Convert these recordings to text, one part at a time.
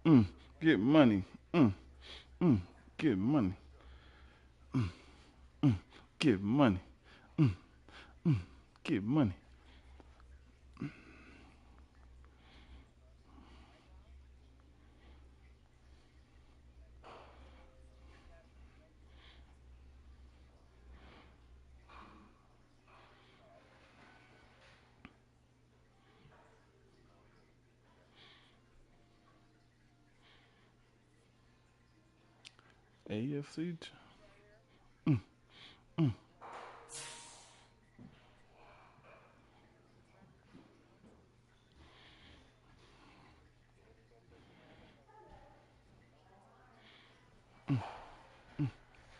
Get money. Mm, get money. Get money. Get money. AFC.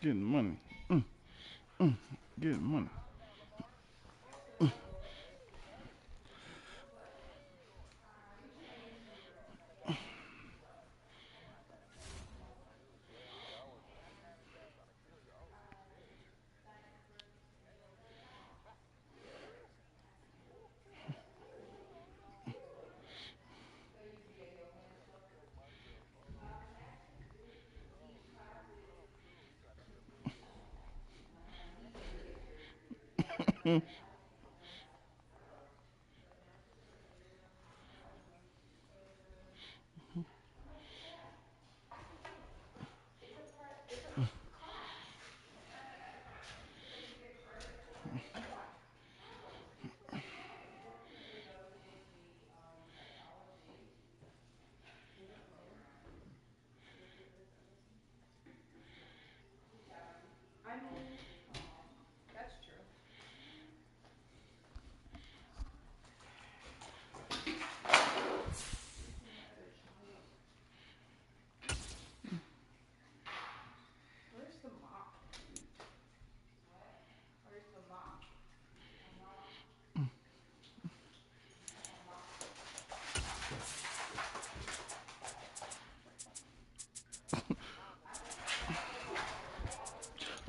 Getting money. Getting money.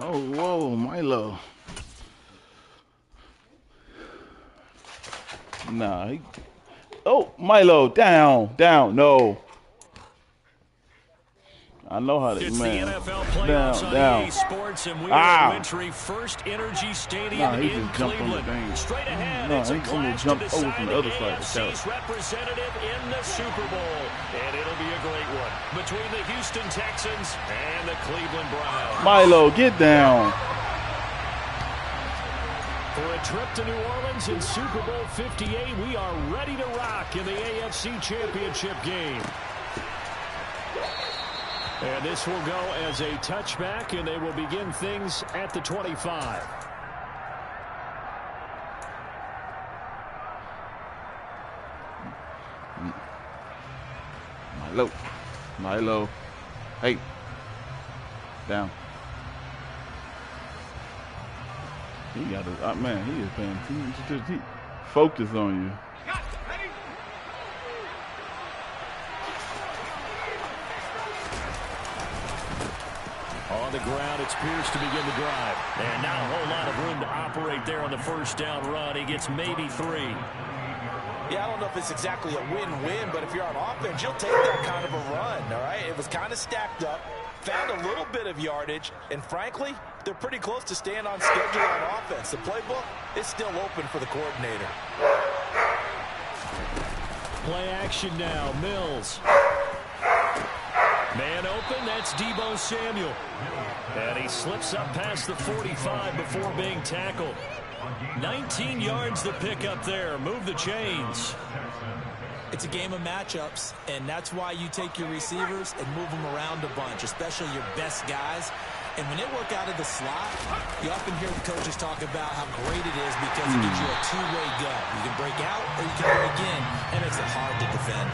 Oh, whoa, Milo. Nah. Oh, Milo, down, no. I know how to, it's man. The NFL playoffs on EA Sports, and we are at Wintry First Energy Stadium in Cleveland. Straight ahead, it's a clash to decide the AFC's representative in the Super Bowl. And it'll be a great one between the Houston Texans and the Cleveland Browns. Milo, get down. For a trip to New Orleans in Super Bowl 58, we are ready to rock in the AFC Championship game. And this will go as a touchback, and they will begin things at the 25. Milo. Hey. Down. He got to, man, he is paying. He focus on you. On the ground, it's Pierce to begin the drive. And not a whole lot of room to operate there on the first down run. He gets maybe 3. Yeah, I don't know if it's exactly a win-win, but if you're on offense, you'll take that kind of a run, all right? It was kind of stacked up, found a little bit of yardage, and frankly, they're pretty close to staying on schedule on offense. The playbook is still open for the coordinator. Play action now, Mills. Man open, that's Deebo Samuel. And he slips up past the 45 before being tackled. 19 yards to pick up there. Move the chains. It's a game of matchups, and that's why you take your receivers and move them around a bunch, especially your best guys. And when they work out of the slot, you often hear the coaches talk about how great it is because it gives you a two-way go. You can break out or you can break in. That makes it hard to defend.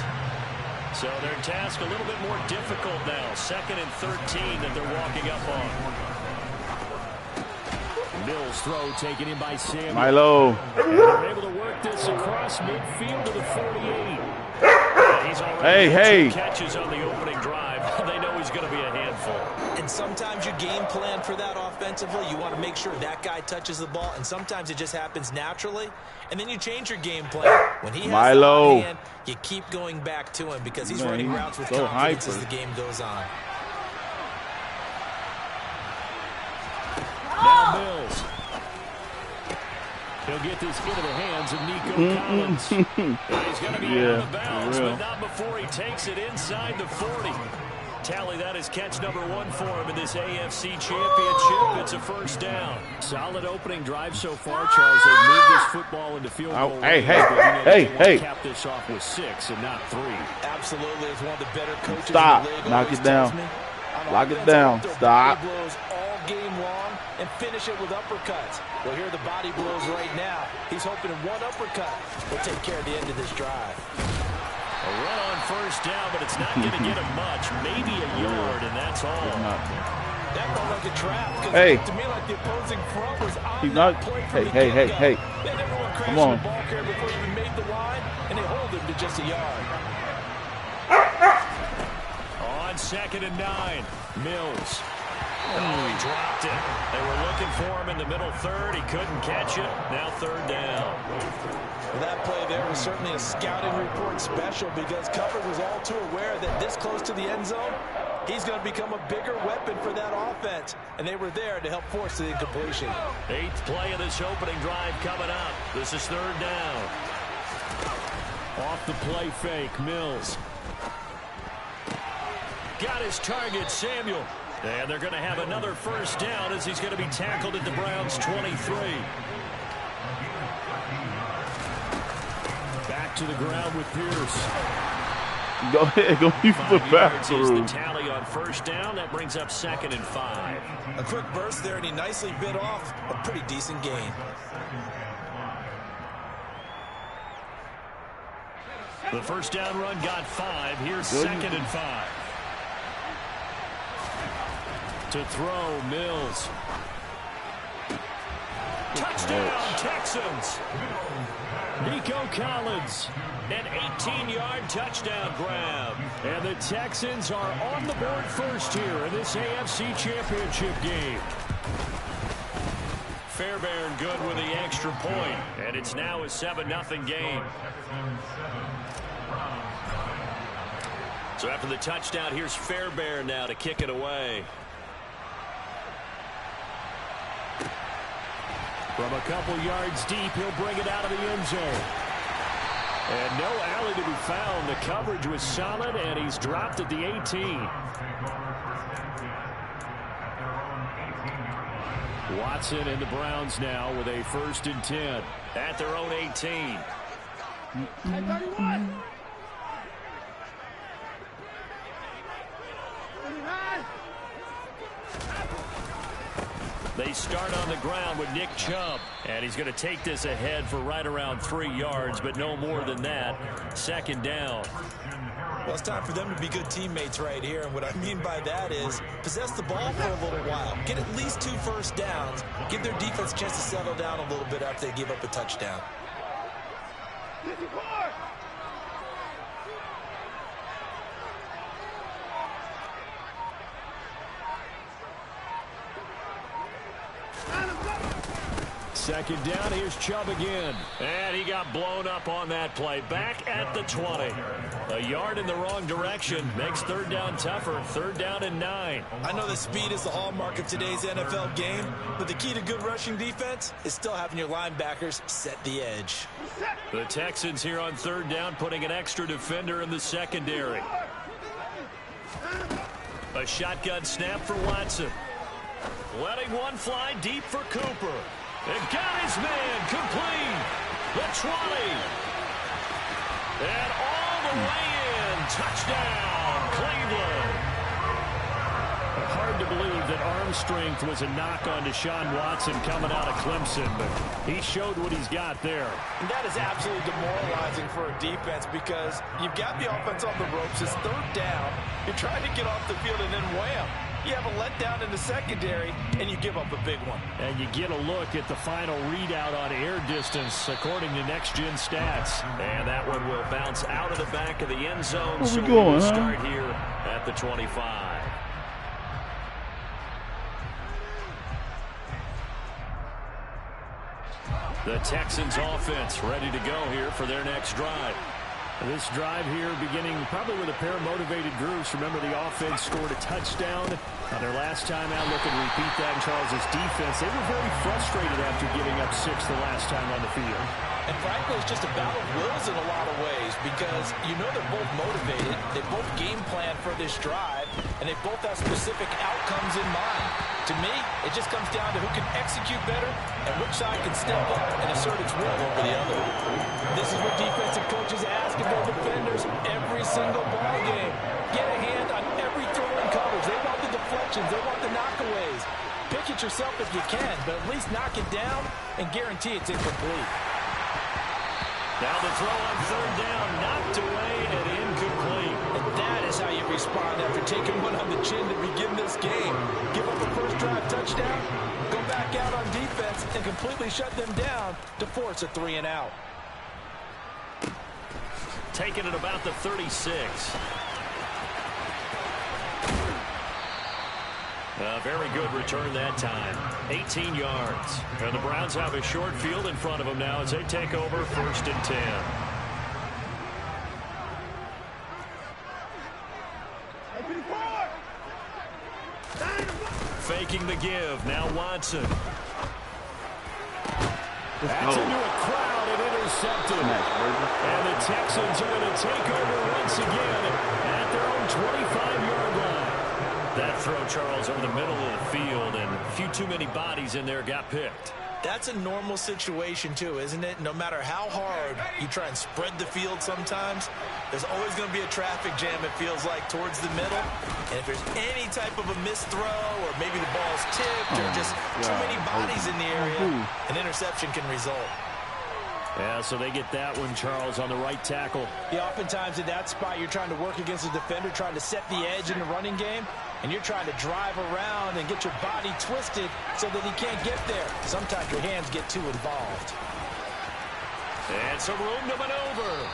So their task a little bit more difficult now. 2nd and 13 that they're walking up on. Mills throw taken in by Samuel. Milo. And they're able to work this across midfield to the 48. And he's already hey. 2 catches on the opening drive. They know he's going to be a handful. And And sometimes you game plan for that offensively. You want to make sure that guy touches the ball, and sometimes it just happens naturally. And then you change your game plan. When he has the hot hand, you keep going back to him because he's running routes with confidence as the game goes on. Now Mills. He'll get this into the hands of Nico Collins. He's going to be out of bounds, but not before he takes it inside the 40. Tally, that is catch number 1 for him in this AFC Championship. It's a first down. Solid opening drive so far, Charles. They moved this football into field goal. Hey. Cap this off with 6 and not 3. Absolutely. It's one of the better coaches Stop. in the league. Knock it down. Lock it down. Stop. Blows all game long and finish it with uppercuts. Well, here are the body blows right now. He's hoping one uppercut will take care of the end of this drive. A run on first down, but it's not going to get him much. Maybe a yard, and that's all. That felt like a trap. Hey. To me, like the opposing front was on He's not. Hey. Come on. The ball carrier before he even made the line, and they hold him to just a yard. On 2nd and 9, Mills. Oh, he dropped it. They were looking for him in the middle third. He couldn't catch it. Now 3rd down. Well, that play there was certainly a scouting report special because coverage was all too aware that this close to the end zone, he's going to become a bigger weapon for that offense. And they were there to help force the incompletion. 8th play of this opening drive coming up. This is 3rd down. Off the play fake, Mills. Got his target, Samuel. And they're going to have another first down as he's going to be tackled at the Browns' 23. Back to the ground with Pierce. Go ahead, go use the back through. The tally on first down. That brings up 2nd and 5. A quick burst there, and he nicely bit off a pretty decent gain. The first down run got 5. Here's 2nd and 5. To throw, Mills. Touchdown, Texans. Nico Collins, an 18-yard touchdown grab. And the Texans are on the board first here in this AFC Championship game. Fairbairn good with the extra point, and it's now a 7-0 game. So after the touchdown, here's Fairbairn now to kick it away. From a couple yards deep, he'll bring it out of the end zone. And no alley to be found. The coverage was solid, and he's dropped at the 18. Watson and the Browns now with a 1st and 10 at their own 18. 31. They start on the ground with Nick Chubb, and he's going to take this ahead for right around 3 yards, but no more than that. 2nd down. Well, it's time for them to be good teammates right here, and what I mean by that is possess the ball for a little while. Get at least 2 first downs. Give their defense a chance to settle down a little bit after they give up a touchdown. Second down, here's Chubb again. And he got blown up on that play. Back at the 20. A yard in the wrong direction. Makes 3rd down tougher. 3rd down and 9. I know that speed is the hallmark of today's NFL game, but the key to good rushing defense is still having your linebackers set the edge. The Texans here on 3rd down putting an extra defender in the secondary. A shotgun snap for Watson. Letting one fly deep for Cooper. And got his man complete. The 20. And all the way in. Touchdown, Cleveland. Hard to believe that arm strength was a knock on Deshaun Watson coming out of Clemson, but he showed what he's got there. And that is absolutely demoralizing for a defense because you've got the offense on the ropes. It's 3rd down. You're trying to get off the field, and then wham. You have a letdown in the secondary, and you give up a big one. And you get a look at the final readout on air distance, according to Next Gen Stats. And that one will bounce out of the back of the end zone. Where we going, start here at the 25. The Texans offense ready to go here for their next drive. This drive here beginning probably with a pair of motivated groups. Remember, the offense scored a touchdown on their last time out. Look and repeat that in Charles' defense. They were very frustrated after giving up 6 the last time on the field. And frankly, it's just a battle of wills in a lot of ways because you know they're both motivated. They both game plan for this drive, and they both have specific outcomes in mind. To me, it just comes down to who can execute better and which side can step up and assert its will over the other. This is what defensive coaches ask of their defenders every single ball game. Get a hand on every throw in coverage. They want the deflections. They want the knockaways. Pick it yourself if you can, but at least knock it down and guarantee it's incomplete. Now the throw on third down, knocked away and incomplete. And that is how you respond after taking one on the chin to begin this game. Give up a first drive touchdown, go back out on defense, and completely shut them down to force a 3 and out. Taking it about the 36. A very good return that time. 18 yards. And the Browns have a short field in front of them now as they take over 1st and 10. Faking the give. Now Watson. That's into a crowd and intercepted. And the Texans are going to take over once again at their own 25-yard line. That throw, Charles, over the middle of the field, and a few too many bodies in there got picked. That's a normal situation, too, isn't it? No matter how hard you try and spread the field sometimes, there's always going to be a traffic jam, it feels like, towards the middle. And if there's any type of a missed throw or maybe the ball's tipped or just too many bodies in the area, an interception can result. Yeah, so they get that one, Charles, on the right tackle. Yeah, oftentimes in that spot, you're trying to work against a defender, trying to set the edge in the running game, and you're trying to drive around and get your body twisted so that he can't get there. Sometimes your hands get too involved. And some room to maneuver.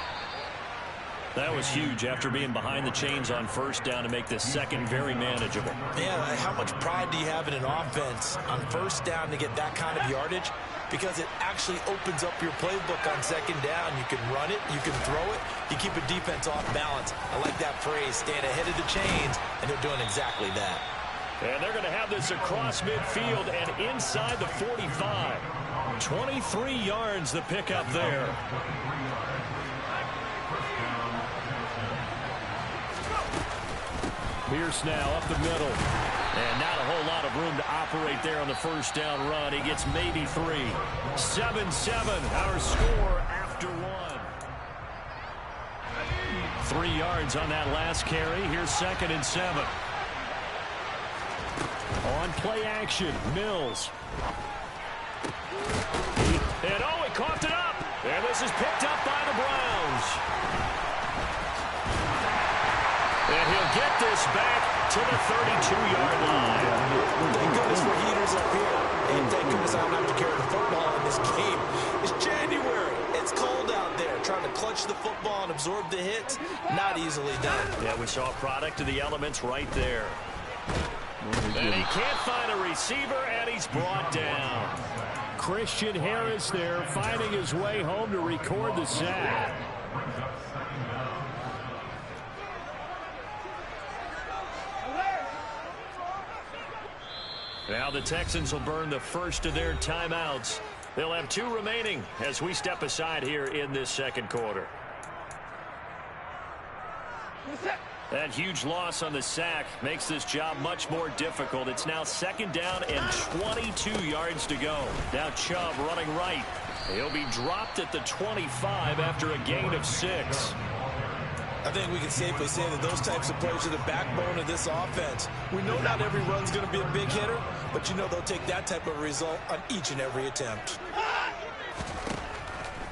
That was huge after being behind the chains on first down to make this second very manageable. Yeah, how much pride do you have in an offense on first down to get that kind of yardage? Because it actually opens up your playbook on second down. You can run it, you can throw it, you keep a defense off balance. I like that phrase, staying ahead of the chains, and they're doing exactly that. And they're going to have this across midfield and inside the 45. 23 yards the pickup there. Pierce now up the middle. And not a whole lot of room to operate there on the first down run. He gets maybe 3. 7-7, our score after 1. 3 yards on that last carry. Here's 2nd and 7. On play action, Mills. And he coughed it up. And this is picked up by the Browns. And he'll get this back to the 32-yard line. Thank goodness for heaters up here. And thank goodness I don't have to carry the football in this game. It's January. It's cold out there. Trying to clutch the football and absorb the hits, not easily done. Yeah, we saw a product of the elements right there. And he can't find a receiver, and he's brought down. Christian Harris there finding his way home to record the sack. Now the Texans will burn the first of their timeouts. They'll have 2 remaining as we step aside here in this second quarter. That huge loss on the sack makes this job much more difficult. It's now 2nd down and 22 yards to go. Now Chubb running right. He'll be dropped at the 25 after a gain of 6. I think we can safely say that those types of plays are the backbone of this offense. We know not every run's going to be a big hitter, but you know they'll take that type of result on each and every attempt.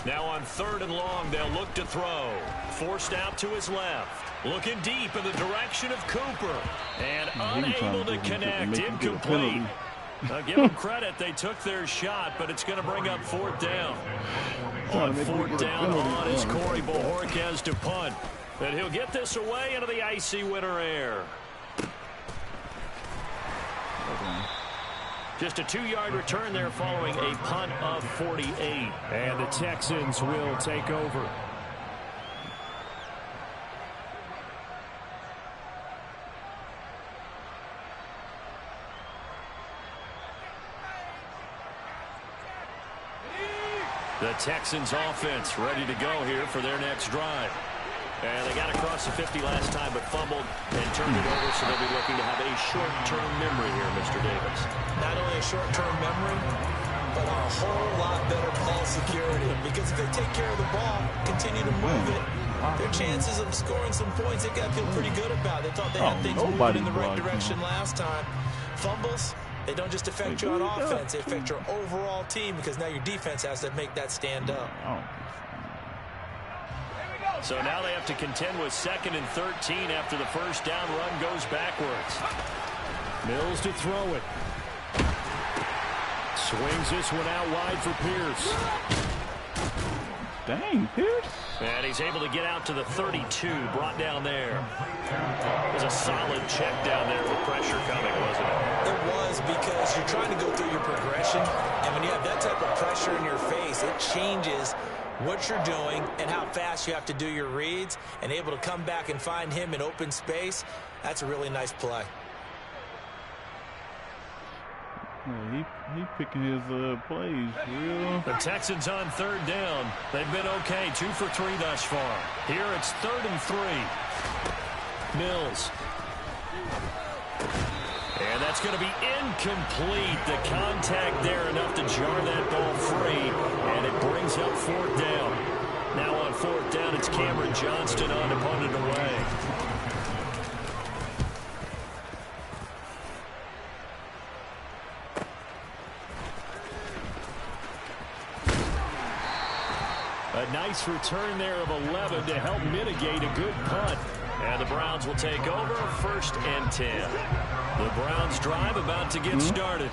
Now on 3rd and long, they'll look to throw. Forced out to his left. Looking deep in the direction of Cooper. And unable to connect. Incomplete. Give them credit. They took their shot, but it's going to bring up 4th down. On 4th down on is Corey Bojorquez to punt. And he'll get this away into the icy winter air. Just a 2-yard return there following a punt of 48. And the Texans will take over. The Texans offense ready to go here for their next drive. And they got across the 50 last time, but fumbled and turned it over, so they'll be looking to have a short-term memory here, Mr. Davis. Not only a short-term memory, but a whole lot better ball security. Because if they take care of the ball, continue to move it, their chances of scoring some points, they got to feel pretty good about. They thought they had things moving in the right direction last time. Fumbles, they don't just affect you on offense, they affect your overall team, because now your defense has to make that stand up. So now they have to contend with 2nd and 13 after the first down run goes backwards. Mills to throw it. Swings this one out wide for Pierce. Dang, Pierce. And he's able to get out to the 32, brought down there. It was a solid check down there with pressure coming, wasn't it? It was, because you're trying to go through your progression, and when you have that type of pressure in your face, it changes what you're doing and how fast you have to do your reads, and able to come back and find him in open space. That's a really nice play. Yeah, he picking his plays real. The Texans on 3rd down. They've been okay, 2 for 3 thus far. Here it's 3rd and 3. Mills. And that's going to be incomplete. The contact there enough to jar that ball free, and it brings up 4th down. Now on 4th down, it's Cameron Johnston on to punt it away. A nice return there of 11 to help mitigate a good punt. And the Browns will take over, 1st and 10. The Browns drive about to get started.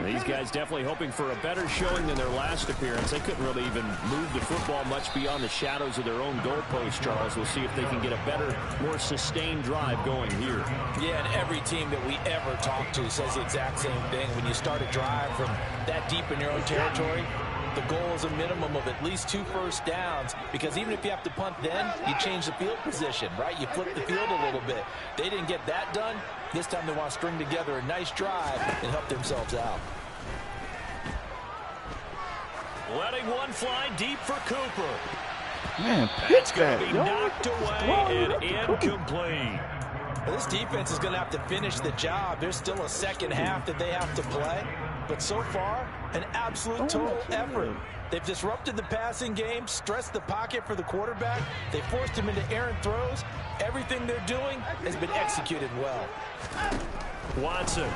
These guys definitely hoping for a better showing than their last appearance. They couldn't really even move the football much beyond the shadows of their own goalpost, Charles. We'll see if they can get a better, more sustained drive going here. Yeah, and every team that we ever talk to says the exact same thing. When you start a drive from that deep in your own territory, the goal is a minimum of at least 2 first downs, because even if you have to punt then, you change the field position, right? You flip the field a little bit. They didn't get that done. This time they want to string together a nice drive and help themselves out. Letting one fly deep for Cooper. Man, that's going to be knocked away and incomplete. Well, this defense is going to have to finish the job. There's still a second half that they have to play. But so far, an absolute total effort. They've disrupted the passing game, stressed the pocket for the quarterback. They forced him into errant throws. Everything they're doing has been executed well. Watson.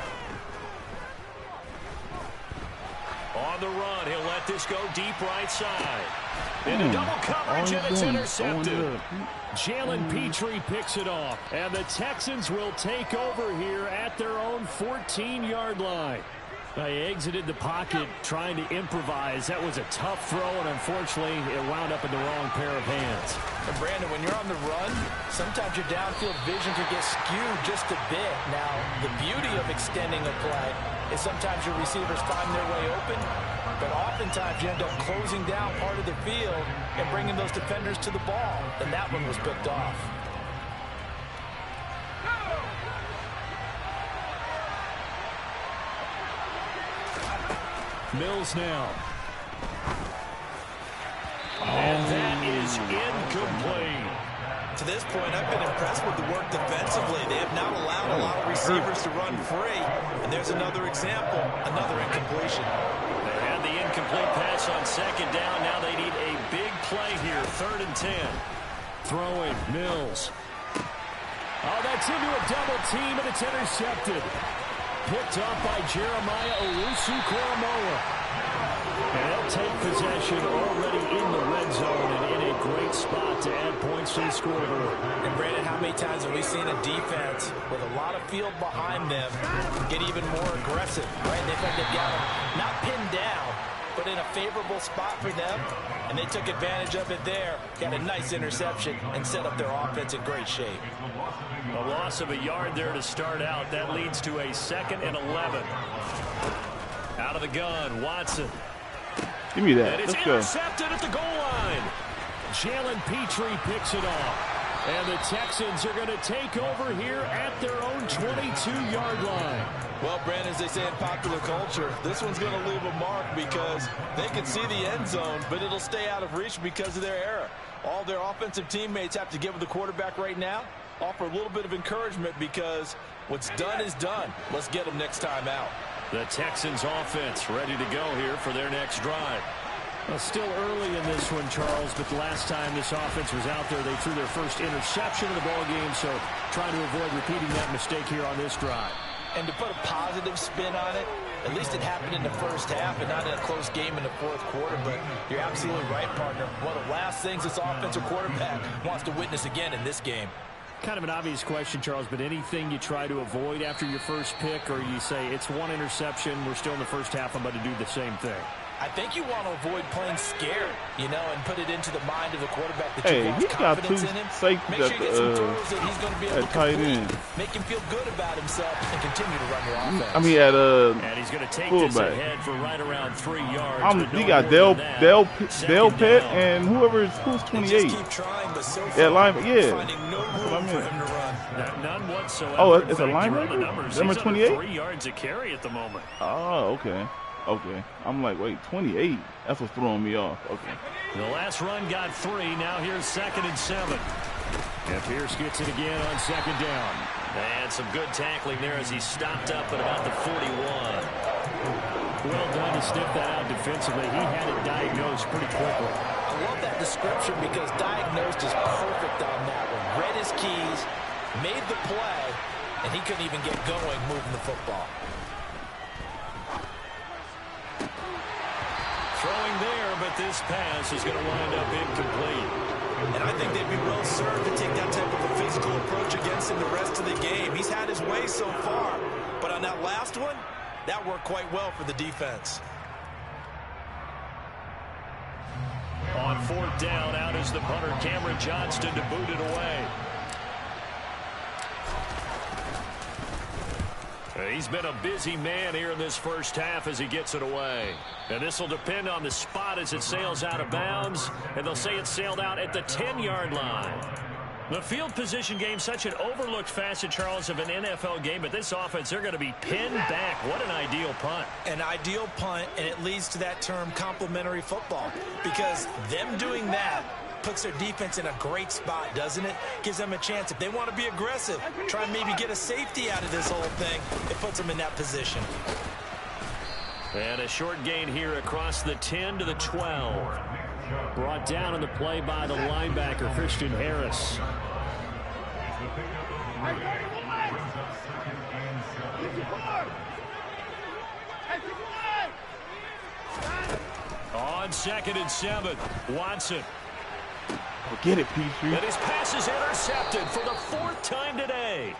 On the run, he'll let this go deep right side. Into double coverage, and it's intercepted. Jalen Petrie picks it off. And the Texans will take over here at their own 14-yard line. They exited the pocket trying to improvise. That was a tough throw, and unfortunately, it wound up in the wrong pair of hands. And Brandon, when you're on the run, sometimes your downfield vision can get skewed just a bit. Now, the beauty of extending a play is sometimes your receivers find their way open, but oftentimes you end up closing down part of the field and bringing those defenders to the ball, and that one was picked off. Mills now. And that is incomplete. To this point, I've been impressed with the work defensively. They have not allowed a lot of receivers to run free. And there's another example, another incompletion. They had the incomplete pass on 2nd down. Now they need a big play here, 3rd and 10. Throwing, Mills. Oh, that's into a double team, and it's intercepted. Picked up by Jeremiah Owusu-Koramoah. And they'll take possession already in the red zone and in a great spot to add points to the scoreboard. And Brandon, how many times have we seen a defense with a lot of field behind them get even more aggressive, right? They think they've got them not pinned down, but in a favorable spot for them, and they took advantage of it there. Got a nice interception and set up their offense in great shape. A loss of a yard there to start out. That leads to a 2nd and 11. Out of the gun, Watson. Give me that. And it's Let's go. intercepted at the goal line. Jalen Petrie picks it off. And the Texans are going to take over here at their own 22-yard line. Well, Brandon, as they say in popular culture, this one's going to leave a mark because they can see the end zone, but it'll stay out of reach because of their error. All their offensive teammates have to give the quarterback right now, offer a little bit of encouragement because what's done is done. Let's get them next time out. The Texans offense ready to go here for their next drive. Well, still early in this one, Charles, but the last time this offense was out there, they threw their first interception of the ball game, so trying to avoid repeating that mistake here on this drive. And to put a positive spin on it, at least it happened in the first half and not in a close game in the fourth quarter, but you're absolutely right, partner. One of the last things this offensive quarterback wants to witness again in this game. Kind of an obvious question, Charles, but anything you try to avoid after your first pick, or you say it's one interception, we're still in the first half, I'm going to do the same thing? I think you want to avoid playing scared, you know, and put it into the mind of the quarterback that Hey, you he lost got confidence two in him. safeties Make sure you get some throws that he's going to be able to tight complete, end. make him feel good about himself, and continue to run your offense. I mean, at and he's going to take this fullback. ahead for right around 3 yards. He got Del Pitt and who's 28. Just keep trying, but so far, Yeah, lineman. Yeah, finding no room for him to run. None whatsoever. Oh, it's a In fact, you run linebacker? the numbers. Number He's under 28? 3 yards a carry at the moment. Oh, okay. Okay. I'm like, wait, 28? That's what's throwing me off. Okay. The last run got 3. Now here's 2nd and 7. And Pierce gets it again on 2nd down. And some good tackling there as he stopped up at about the 41. Well done to sniff that out defensively. He had it diagnosed pretty quickly. I love that description because diagnosed is perfect on that one. Read his keys, made the play, and he couldn't even get going moving the football. Throwing there, but this pass is going to wind up incomplete. And I think they'd be well served to take that type of a physical approach against him the rest of the game. He's had his way so far, but on that last one, that worked quite well for the defense. On 4th down, out is the punter, Cameron Johnston, to boot it away. He's been a busy man here in this first half as he gets it away. And this will depend on the spot as it sails out of bounds. And they'll say it sailed out at the 10-yard line. The field position game, such an overlooked facet, Charles, of an NFL game. But this offense, they're going to be pinned back. What an ideal punt. An ideal punt, and it leads to that term complementary football. Because them doing that puts their defense in a great spot, doesn't it? Gives them a chance. If they want to be aggressive, try and maybe get a safety out of this whole thing, it puts them in that position. And a short gain here across the 10 to the 12. Brought down in the play by the linebacker, Christian Harris. On 2nd and 7, Watson. Forget it, Petrie. And his pass is intercepted for the 4th time today.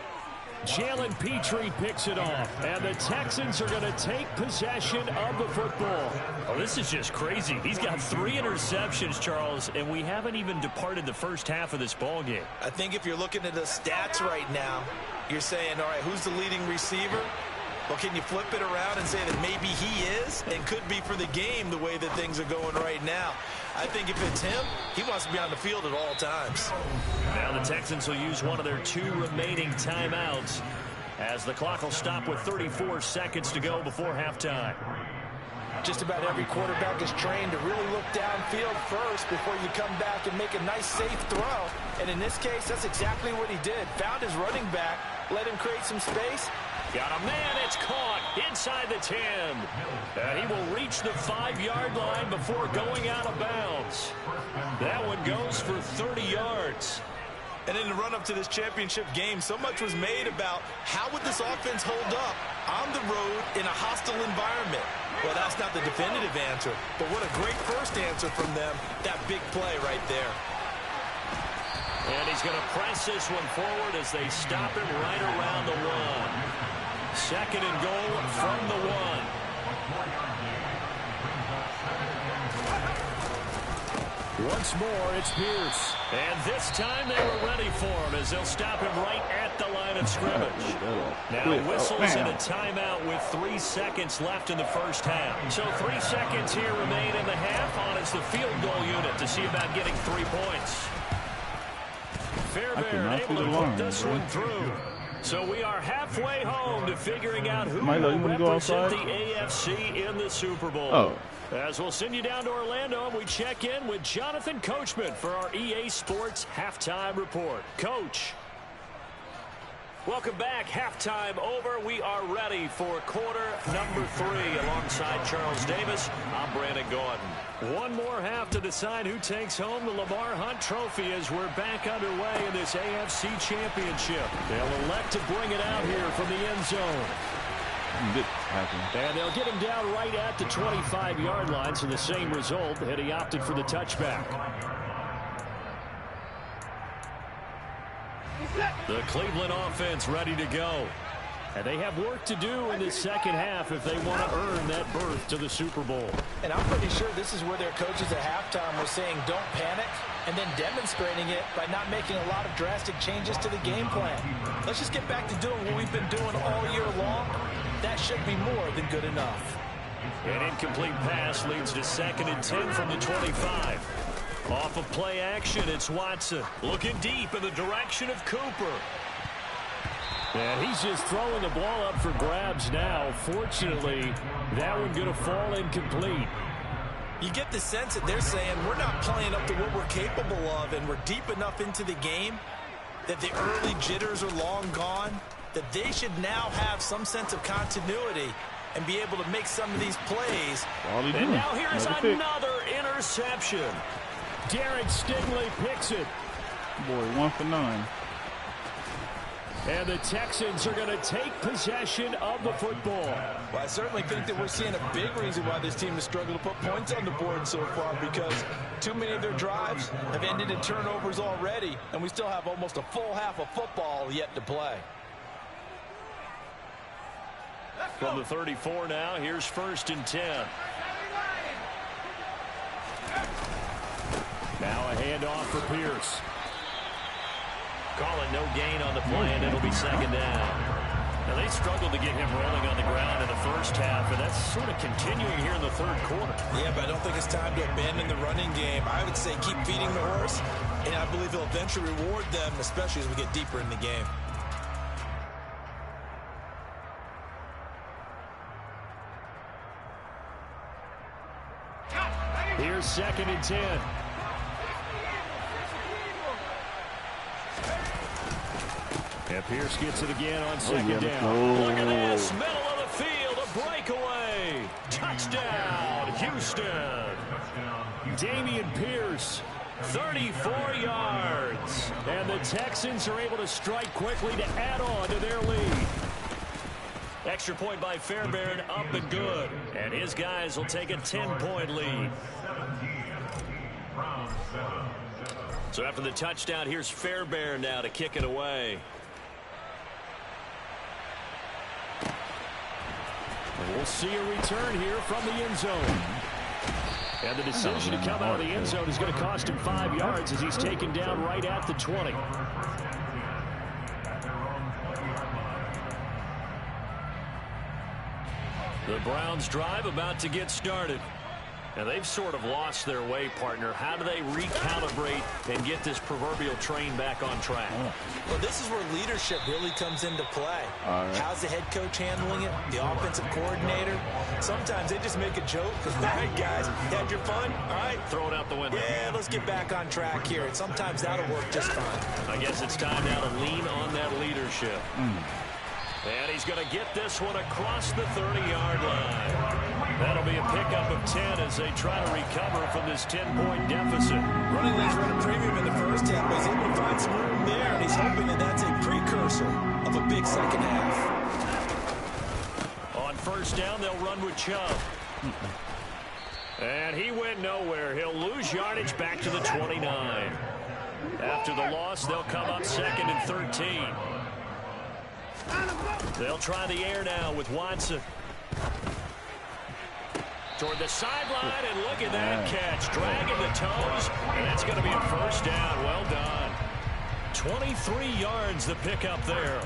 Jalen Petrie picks it off, and the Texans are going to take possession of the football. Oh, this is just crazy. He's got 3 interceptions, Charles, and we haven't even departed the first half of this ball game. I think if you're looking at the stats right now, you're saying, all right, who's the leading receiver? Well, can you flip it around and say that maybe he is and could be for the game the way that things are going right now? I think if it's him, he wants to be on the field at all times. Now the Texans will use one of their 2 remaining timeouts as the clock will stop with 34 seconds to go before halftime. Just about every quarterback is trained to really look downfield first before you come back and make a nice, safe throw. And in this case, that's exactly what he did. Found his running back, let him create some space. Got a man, it's caught inside the 10. And he will reach the 5-yard line before going out of bounds. That one goes for 30 yards. And in the run-up to this championship game, so much was made about how would this offense hold up on the road in a hostile environment. Well, that's not the definitive answer, but what a great first answer from them, that big play right there. And he's going to press this one forward as they stop him right around the 1. 2nd and goal from the 1. Once more, it's Pierce. And this time they were ready for him as they'll stop him right at the line of scrimmage. Now whistles and a timeout with 3 seconds left in the first half. So 3 seconds here remain in the half on as the field goal unit to see about getting 3 points. Fairbairn able to put this one through. So we are halfway home to figuring out who will represent the AFC in the Super Bowl. As we'll send you down to Orlando, and we check in with Jonathan Coachman for our EA Sports Halftime Report. Coach. Welcome back. Halftime over. We are ready for quarter number 3 alongside Charles Davis. I'm Brandon Gordon. One more half to decide who takes home the Lamar Hunt Trophy as we're back underway in this AFC Championship. They'll elect to bring it out here from the end zone. And they'll get him down right at the 25-yard line, so the same result, and he opted for the touchback. The Cleveland offense ready to go. And they have work to do in this second half if they want to earn that berth to the Super Bowl. And I'm pretty sure this is where their coaches at halftime were saying don't panic, and then demonstrating it by not making a lot of drastic changes to the game plan. Let's just get back to doing what we've been doing all year long. That should be more than good enough. An incomplete pass leads to 2nd and 10 from the 25. Off of play action, it's Watson looking deep in the direction of Cooper. And he's just throwing the ball up for grabs now. Fortunately, that one going to fall incomplete. You get the sense that they're saying we're not playing up to what we're capable of, and we're deep enough into the game that the early jitters are long gone, that they should now have some sense of continuity and be able to make some of these plays. And now here's another interception. Derek Stingley picks it. Boy, 1 for 9. And the Texans are going to take possession of the football. Well, I certainly think that we're seeing a big reason why this team has struggled to put points on the board so far, because too many of their drives have ended in turnovers already, and we still have almost a full half of football yet to play. From the 34 now, here's 1st and 10. Now a handoff for Pierce. Call it no gain on the play, and it'll be 2nd down. Now, they struggled to get him rolling on the ground in the first half, and that's sort of continuing here in the 3rd quarter. Yeah, but I don't think it's time to abandon the running game. I would say keep feeding the horse, and I believe he'll eventually reward them, especially as we get deeper in the game. Here's 2nd and 10. And Pierce gets it again on 2nd down. Look at this, middle of the field, a breakaway. Touchdown, Houston. Dameon Pierce, 34 yards. And the Texans are able to strike quickly to add on to their lead. Extra point by Fairbairn, up and good. And his guys will take a 10-point lead. So after the touchdown, here's Fairbairn now to kick it away. And we'll see a return here from the end zone. And the decision to come out of the end zone is going to cost him 5 yards as he's taken down right at the 20. The Browns drive about to get started. And they've sort of lost their way, partner. How do they recalibrate and get this proverbial train back on track? Well, this is where leadership really comes into play. How's the head coach handling it? The offensive coordinator? Sometimes they just make a joke. All right, guys, had your fun? All right. Throw it out the window. Yeah, let's get back on track here. And sometimes that'll work just fine. I guess it's time now to lean on that leadership. And he's going to get this one across the 30-yard line. That'll be a pickup of 10 as they try to recover from this 10-point deficit. Running leads run a premium in the first half, but he's able to find some room there, and he's hoping that that's a precursor of a big second half. On 1st down, they'll run with Chubb. And he went nowhere. He'll lose yardage back to the 29. After the loss, they'll come up 2nd and 13. They'll try the air now with Watson. Toward the sideline, and look at that catch. Dragging the toes, and that's going to be a first down. Well done. 23 yards the pickup there.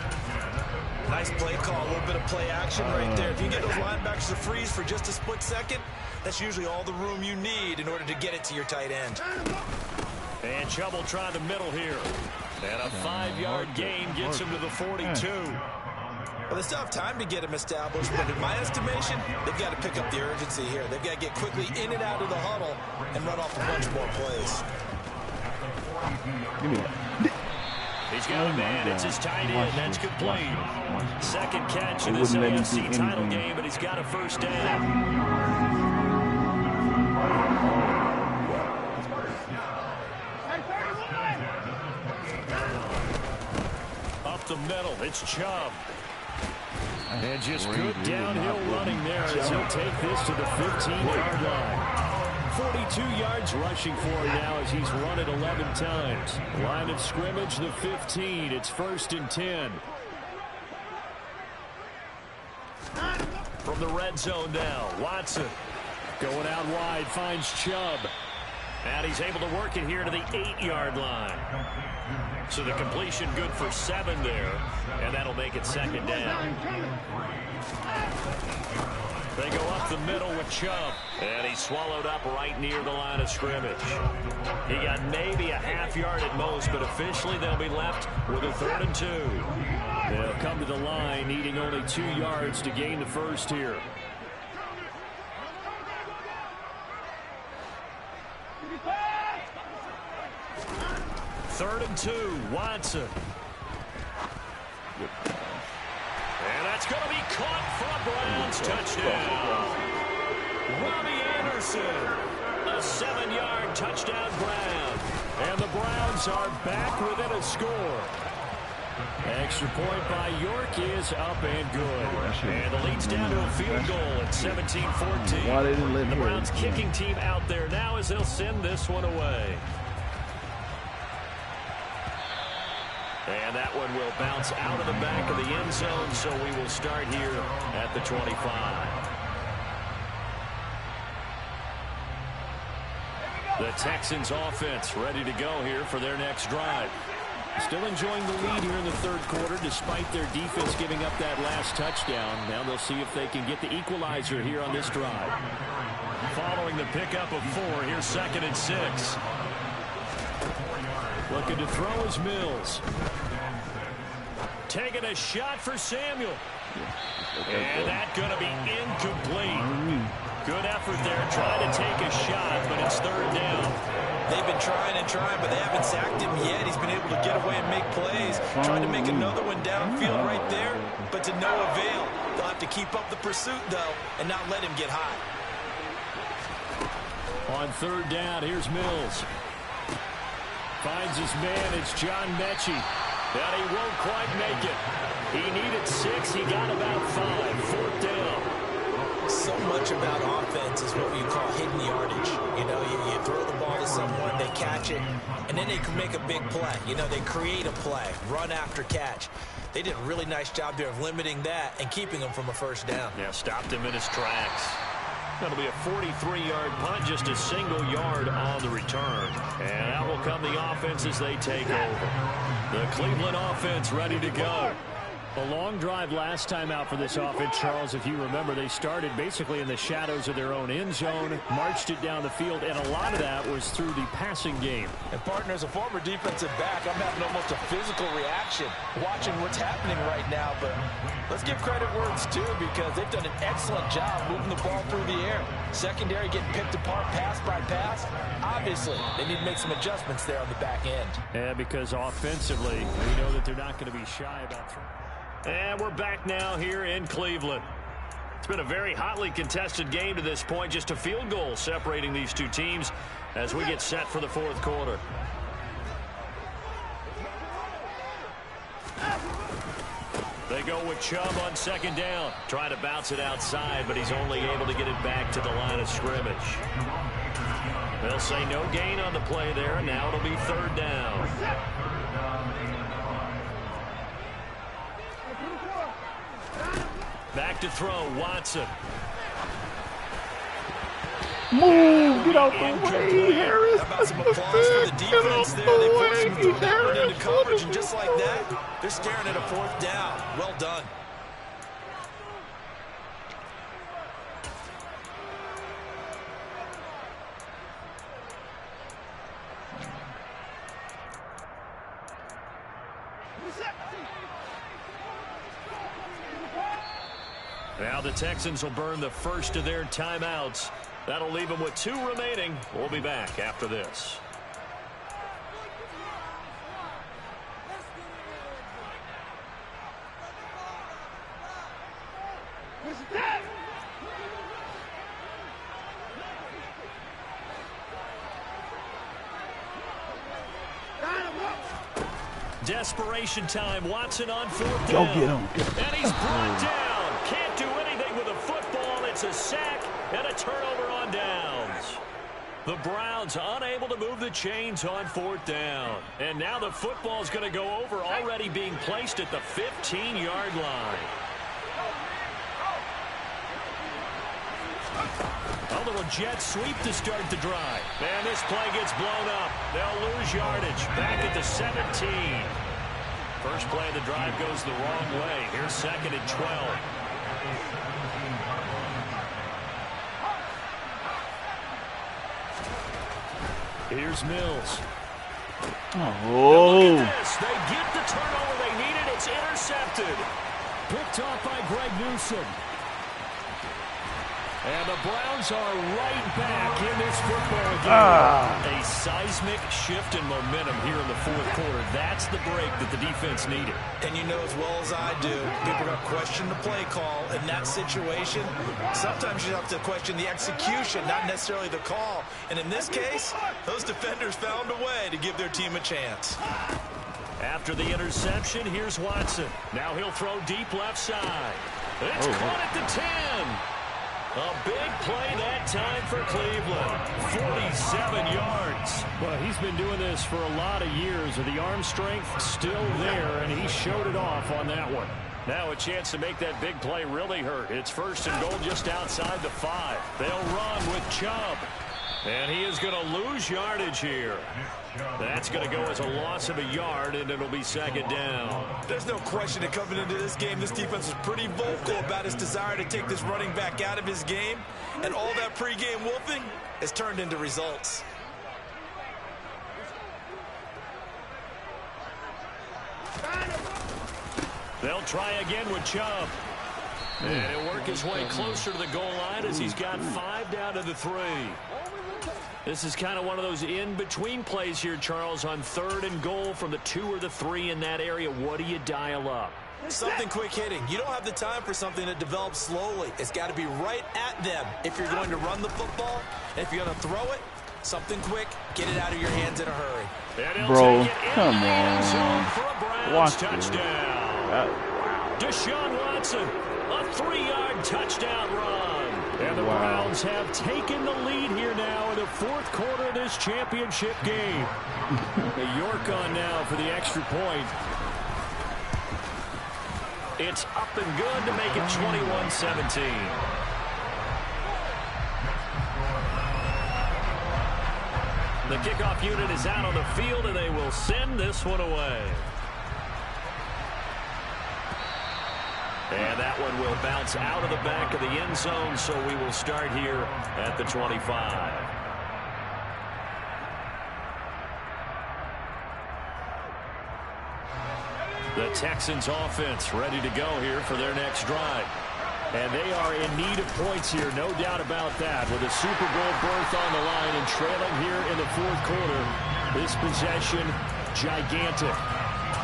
Nice play call, a little bit of play action right there. If you get those linebackers to freeze for just a split second, that's usually all the room you need in order to get it to your tight end. And Chubb will try the middle here. And a 5-yard gain gets him to the 42. Well, they still have time to get him established, but in my estimation, they've got to pick up the urgency here. They've got to get quickly in and out of the huddle and run off a bunch more plays. Give me that. He's got a man. It's his tight end. That's complete. Second catch in this AFC title game, but he's got a first down. Up the middle, it's Chubb. And just good downhill running there as he'll take this to the 15-yard line. 42 yards rushing for him now as he's run it 11 times. Line of scrimmage, the 15. It's 1st and 10. From the red zone now, Watson going out wide, finds Chubb. And he's able to work it here to the 8-yard line. So the completion good for 7 there, and that'll make it 2nd down. They go up the middle with Chubb, and he's swallowed up right near the line of scrimmage. He got maybe a half-yard at most, but officially they'll be left with a 3rd and 2. They'll come to the line needing only 2 yards to gain the first here. Third and 2, Watson. And that's going to be caught for a Browns touchdown. Robbie Anderson, a 7-yard touchdown Brown. And the Browns are back within a score. Extra point by York is up and good. And the lead's down to a field goal at 17-14. The Browns kicking team out there now as they'll send this one away. And that one will bounce out of the back of the end zone, so we will start here at the 25. The Texans offense ready to go here for their next drive. Still enjoying the lead here in the 3rd quarter despite their defense giving up that last touchdown. Now they'll see if they can get the equalizer here on this drive. Following the pickup of 4, here's 2nd and 6. Looking to throw is Mills. Taking a shot for Samuel. And that's going to be incomplete. Good effort there, trying to take a shot, but it's 3rd down. They've been trying and trying, but they haven't sacked him yet. He's been able to get away and make plays. Trying to make another one downfield right there, but to no avail. They'll have to keep up the pursuit, though, and not let him get hot. On 3rd down, here's Mills. Finds his man, it's John Mechie. And he won't quite make it. He needed 6, he got about 5. 4th down. So much about offense is what you call hidden yardage. You know, you throw the ball to someone, they catch it, and then they can make a big play. You know, they create a play, run after catch. They did a really nice job there of limiting that and keeping him from a first down. Yeah, stopped him in his tracks. That'll be a 43-yard punt, just a single yard on the return. And out will come the offense as they take over. The Cleveland offense ready to go. A long drive last time out for this offense, Charles. If you remember, they started basically in the shadows of their own end zone, marched it down the field, and a lot of that was through the passing game. And, partner, as a former defensive back, I'm having almost a physical reaction watching what's happening right now. But let's give credit where it's due because they've done an excellent job moving the ball through the air. Secondary getting picked apart pass by pass. Obviously, they need to make some adjustments there on the back end. Yeah, because offensively, we know that they're not going to be shy about throwing. And we're back now here in Cleveland. It's been a very hotly contested game to this point. Just a field goal separating these two teams as we get set for the 4th quarter. They go with Chubb on 2nd down. Trying to bounce it outside, but he's only able to get it back to the line of scrimmage. They'll say no gain on the play there. Now it'll be 3rd down. Back to throw, Watson. Move! Get out the way, Harris! How about some applause for the defense there? They forced him to throw that one into coverage, and just like that, they're staring at a 4th down. Well done. Now the Texans will burn the first of their timeouts. That'll leave them with 2 remaining. We'll be back after this. Desperation time. Watson on 4th down. Go get him. And he's brought down. Can't do anything with a football. It's a sack and a turnover on downs. The Browns unable to move the chains on 4th down. And now the football's going to go over, already being placed at the 15-yard line. A little jet sweep to start the drive. And this play gets blown up. They'll lose yardage. Back at the 17. First play of the drive goes the wrong way. Here's 2nd and 12. Here's Mills. Oh. Look at this. They get the turnover they needed. It's intercepted. Picked off by Greg Newsome. And the Browns are right back in this football game. A seismic shift in momentum here in the 4th quarter. That's the break that the defense needed. And you know as well as I do, people are going to question the play call in that situation. Sometimes you have to question the execution, not necessarily the call. And in this case, those defenders found a way to give their team a chance. After the interception, here's Watson. Now he'll throw deep left side. It's caught at the 10. A big play that time for Cleveland. 47 yards. Well, he's been doing this for a lot of years. The arm strength still there, and he showed it off on that one. Now a chance to make that big play really hurt. It's 1st and goal just outside the 5. They'll run with Chubb. And he is going to lose yardage here. That's going to go as a loss of a yard, and it'll be 2nd down. There's no question that coming into this game, this defense was pretty vocal about his desire to take this running back out of his game. And all that pregame wolfing has turned into results. They'll try again with Chubb. And he'll work his way closer to the goal line as he's got 5 down to the 3. This is kind of one of those in-between plays here, Charles, on 3rd and goal from the 2 or the 3 in that area. What do you dial up? Something quick hitting. You don't have the time for something that develops slowly. It's got to be right at them if you're going to run the football. And if you're going to throw it, something quick, get it out of your hands in a hurry. Bro, come on. Watch touchdown. Deshaun Watson, a 3-yard touchdown run. And the Browns have taken the lead here now in the 4th quarter of this championship game. York on now for the extra point. It's up and good to make it 21-17. The kickoff unit is out on the field, and they will send this one away. And that one will bounce out of the back of the end zone, so we will start here at the 25. The Texans offense ready to go here for their next drive. And they are in need of points here, no doubt about that. With a Super Bowl berth on the line and trailing here in the 4th quarter, this possession gigantic.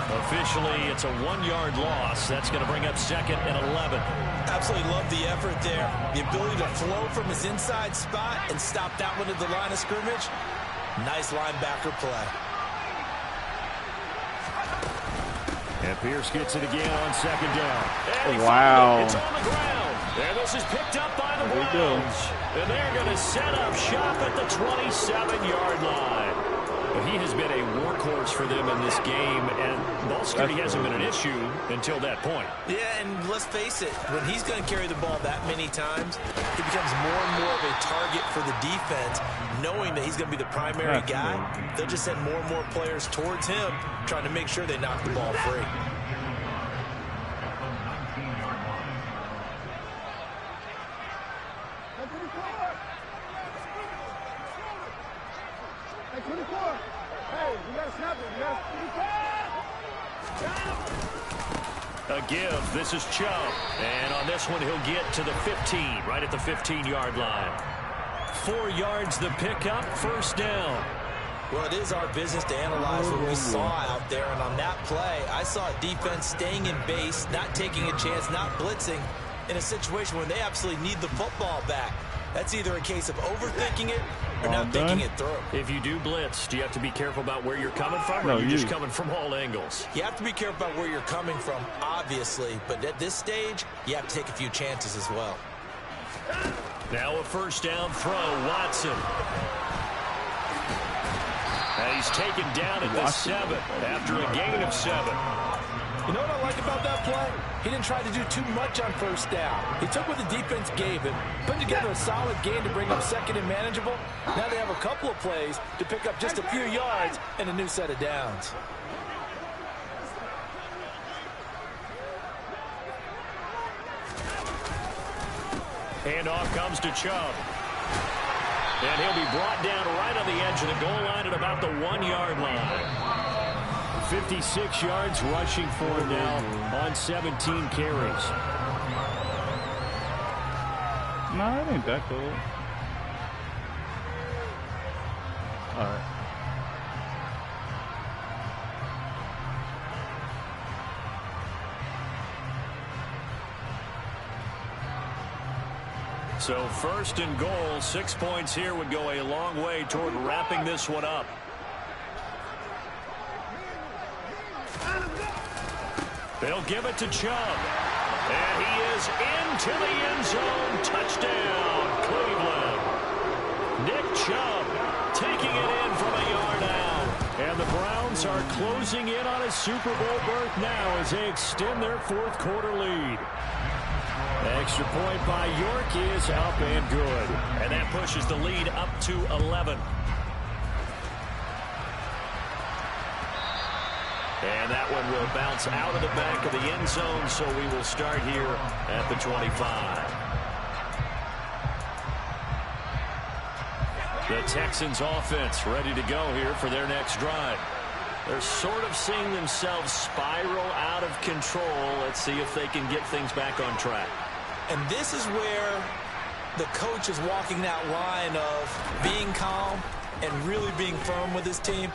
Officially, it's a 1-yard loss. That's going to bring up 2nd and 11. Absolutely love the effort there. The ability to flow from his inside spot and stop that one at the line of scrimmage. Nice linebacker play. And Pierce gets it again on 2nd down. Wow. It's on the ground. And this is picked up by the Browns. And they're going to set up shop at the 27-yard line. But he has been a workhorse for them in this game, and ball security hasn't been an issue until that point. Yeah, and let's face it, when he's going to carry the ball that many times, he becomes more and more of a target for the defense, knowing that he's going to be the primary guy. They'll just send more and more players towards him, trying to make sure they knock the ball free. A give. This is Chubb. And on this one, he'll get to the 15, right at the 15-yard line. 4 yards the pickup, first down. Well, it is our business to analyze what we saw out there. And on that play, I saw a defense staying in base, not taking a chance, not blitzing in a situation where they absolutely need the football back. That's either a case of overthinking it or not thinking it through. If you do blitz, do you have to be careful about where you're coming from, or are you just coming from all angles? You have to be careful about where you're coming from, obviously. But at this stage, you have to take a few chances as well. Now a first down throw, Watson. And he's taken down at the 7 after a gain of 7. You know what I like about that play? He didn't try to do too much on first down. He took what the defense gave him, put together a solid game to bring up second and manageable. Now they have a couple of plays to pick up just a few yards and a new set of downs. Handoff comes to Chubb. And he'll be brought down right on the edge of the goal line at about the 1-yard line. 56 yards rushing for him now on 17 carries. No, it ain't that cool. All right. So first and goal, 6 points here would go a long way toward wrapping this one up. They'll give it to Chubb. And he is into the end zone. Touchdown, Cleveland. Nick Chubb taking it in from a yard out. And the Browns are closing in on a Super Bowl berth now as they extend their fourth quarter lead. Extra point by York is up and good. And that pushes the lead up to 11. And that one will bounce out of the back of the end zone, so we will start here at the 25. The Texans offense ready to go here for their next drive. They're sort of seeing themselves spiral out of control. Let's see if they can get things back on track. And this is where the coach is walking that line of being calm and really being firm with his team.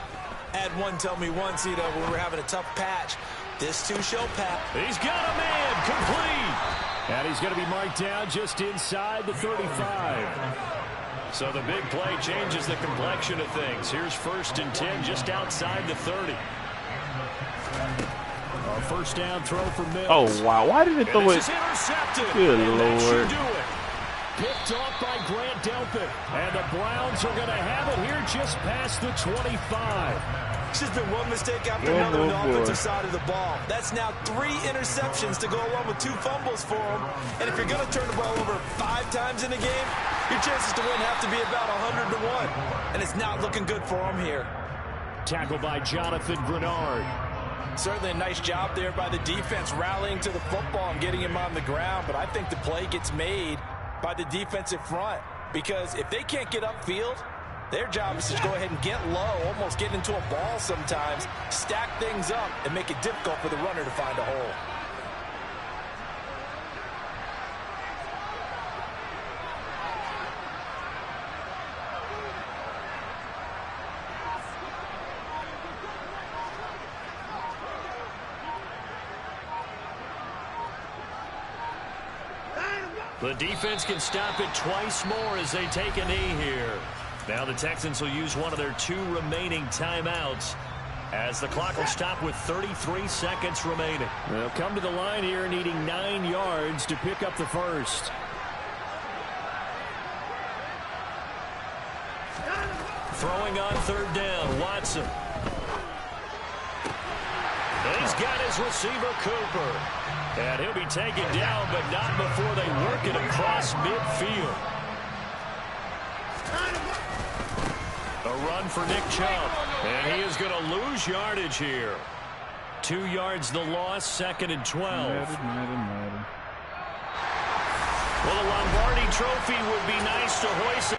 I had one tell me once, when we were having a tough patch, this too shall pass. He's got a man complete. And he's going to be marked down just inside the 35. So the big play changes the complexion of things. Here's 1st and 10 just outside the 30. Our first down throw for Mills. Oh, wow. Why did it throw it? Good Lord. Picked off by Grant Delpit. And the Browns are going to have it here just past the 25. It's just been one mistake after another on the offensive side of the ball. That's now 3 interceptions to go along with 2 fumbles for him. And if you're going to turn the ball over 5 times in a game, your chances to win have to be about 100 to 1. And it's not looking good for him here. Tackled by Jonathan Grenard. Certainly a nice job there by the defense rallying to the football and getting him on the ground. But I think the play gets made by the defensive front, because if they can't get upfield, their job is to go ahead and get low, almost get into a ball sometimes, stack things up, and make it difficult for the runner to find a hole. The defense can stop it twice more as they take a knee here. Now the Texans will use one of their 2 remaining timeouts as the clock will stop with 33 seconds remaining. They'll come to the line here needing 9 yards to pick up the first. Throwing on third down, Watson. And he's got his receiver, Cooper. And he'll be taken down, but not before they work it across midfield. A run for Nick Chubb. And he is going to lose yardage here. 2 yards the loss, 2nd and 12. Well, the Lombardi Trophy would be nice to hoist.